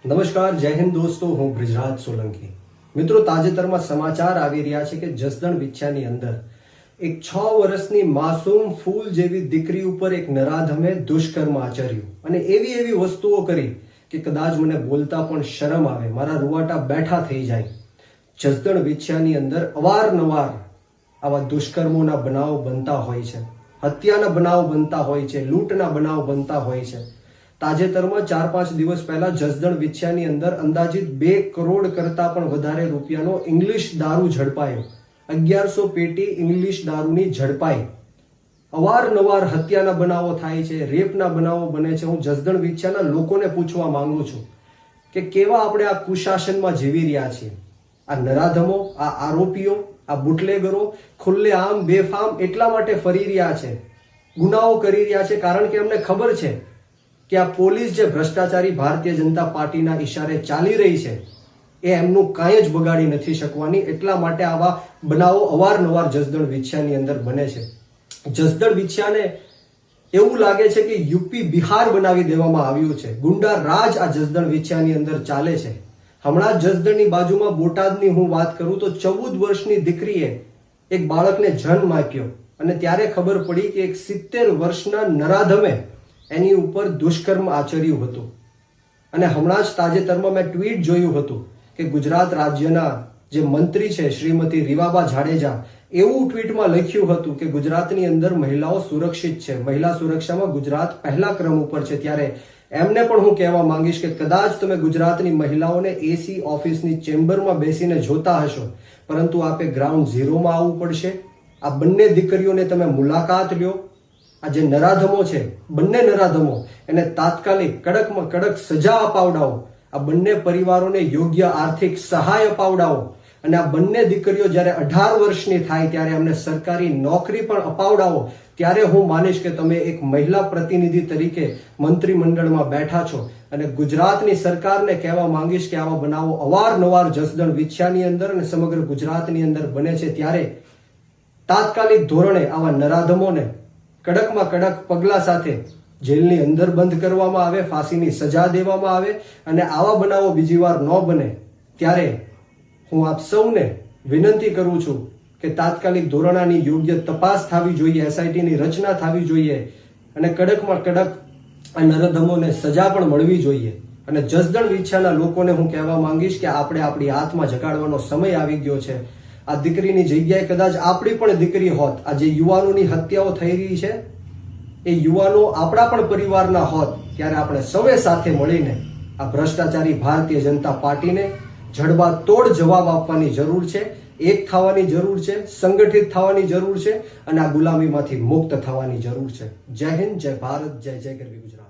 નમસ્કાર, જય હિન્દ દોસ્તો. હું બ્રિજરાજ સોલંકી. મિત્રો, તાજેતરમાં સમાચાર આવી રહ્યા છે કે જસદણ વિછ્યાની અંદર એક 6 વર્ષની માસૂમ ફૂલ જેવી દીકરી ઉપર એક નરાધમે દુષ્કર્મ આચર્યું અને એવી વસ્તુઓ કરી કે કદાચ મને બોલતા પણ શરમ આવે, મારા રૂવાટા બેઠા થઈ જાય. જસદણ વિછ્યાની અંદર અવારનવાર આવા દુષ્કર્મોના બનાવો બનતા હોય છે, હત્યાના બનાવ બનતા હોય છે, લૂંટના બનાવ બનતા હોય છે. તાજેતરમાં 4-5 દિવસ પહેલા જસદણ વિછ્યાની અંદર અંદાજિત 2 કરોડ કરતા પણ વધારે રૂપિયાનો ઇંગ્લિશ દારૂ ઝડપાયો. 1100 પેટી ઇંગ્લિશ દારૂની ઝડપાઈ. અવારનવાર હત્યાના બનાવો થાય છે, રેપના બનાવો બને છે. હું જસદણ વિછ્યાના લોકોને પૂછવા માંગુ છું કે કેવા આપણે આ કુશાસનમાં જીવી રહ્યા છીએ. આ નરાધમો, આ આરોપીઓ, આ બુટલેગરો ખુલ્લેઆમ બેફામ એટલા માટે ફરી રહ્યા છે, ગુનાઓ કરી રહ્યા છે કારણ કે અમને ખબર છે કે આ પોલીસ જે ભ્રષ્ટાચારી ભારતીય જનતા પાર્ટીના ઈશારે ચાલી રહી છે એ એમનું કાંઈ જ બગાડી નથી શકવાની. એટલા માટે આવા બનાવો અવારનવાર જસદણ વિછ્યાની અંદર બને છે. જસદણ વિછ્યાને એવું લાગે છે કે યુપી બિહાર બનાવી દેવામાં આવ્યું છે. ગુંડા રાજ આ જસદણ વિછ્યાની અંદર ચાલે છે. હમણાં જ જસદણની બાજુમાં બોટાદની હું વાત કરું તો 14 વર્ષની દીકરીએ એક બાળકને જન્મ આપ્યો અને ત્યારે ખબર પડી કે એક 70 વર્ષના નરાધમે એની ઉપર દુષ્કર્મ આચર્યું હતું. અને હમણાં જ તાજેતરમાં મેં ટ્વીટ જોયું હતું કે ગુજરાત રાજ્યના જે મંત્રી છે શ્રીમતી રીવાબા જાડેજા એવું ટ્વીટમાં લખ્યું હતું કે ગુજરાતની અંદર મહિલાઓ સુરક્ષિત છે, મહિલા સુરક્ષામાં ગુજરાત પહેલા ક્રમ ઉપર છે. ત્યારે એમને પણ હું કહેવા માંગીશ કે કદાચ તમે ગુજરાતની મહિલાઓને એસી ઓફિસની ચેમ્બરમાં બેસીને જોતા હશો, પરંતુ આપે ગ્રાઉન્ડ ઝીરોમાં આવવું પડશે. આ બંને દીકરીઓને તમે મુલાકાત લ્યો. આ જે નરાધમો છે, બંને નરાધમો, એને તાત્કાલિક કડકમાં કડક સજા અપાવડાવો. આ બંને પરિવારોને યોગ્ય આર્થિક સહાય અપાવડાવો અને આ બંને દીકરીઓ જ્યારે 18 વર્ષની થાય ત્યારે અમને સરકારી નોકરી પણ અપાવડાવો. ત્યારે હું માનીશ કે તમે એક મહિલા પ્રતિનિધિ તરીકે મંત્રીમંડળમાં બેઠા છો. અને ગુજરાતની સરકારને કહેવા માંગીશ કે આવા બનાવો અવારનવાર જસદણ વિછ્યાની અંદર અને સમગ્ર ગુજરાતની અંદર બને છે. ત્યારે તાત્કાલિક ધોરણે આવા નરાધમોને કડકમાં કડક પગલા સાથે જેલની અંદર બંધ કરવામાં આવે, ફાંસીની સજા દેવામાં આવે અને આવા બનાવો બીજી વાર ન બને. ત્યારે હું આપ સૌને વિનંતી કરું છું કે તાત્કાલિક ધોરણાની યોગ્ય તપાસ થવી જોઈએ, એસઆઈટીની રચના થવી જોઈએ અને કડકમાં કડક આ નરાધમોને સજા પણ મળવી જોઈએ. અને જસદણ વિછ્યાના લોકોને હું કહેવા માંગીશ કે આપણે આપણી હાથમાં જગાડવાનો સમય આવી ગયો છે. આ દીકરીની જગ્યાએ કદાચ આપણી પણ દીકરી હોત, આ જે યુવાનોની હત્યાઓ થઈ રહી છે એ યુવાનો આપણા પણ પરિવારના હોત, ત્યારે આપણે સૌએ સાથે મળીને આ ભ્રષ્ટાચારી ભારતીય જનતા પાર્ટીને જડબાતોડ જવાબ આપવાની જરૂર છે. એક થવાની જરૂર છે, સંગઠિત થવાની જરૂર છે અને આ ગુલામીમાંથી મુક્ત થવાની જરૂર છે. જય હિન્દ, જય ભારત, જય જય ગરવી ગુજરાત.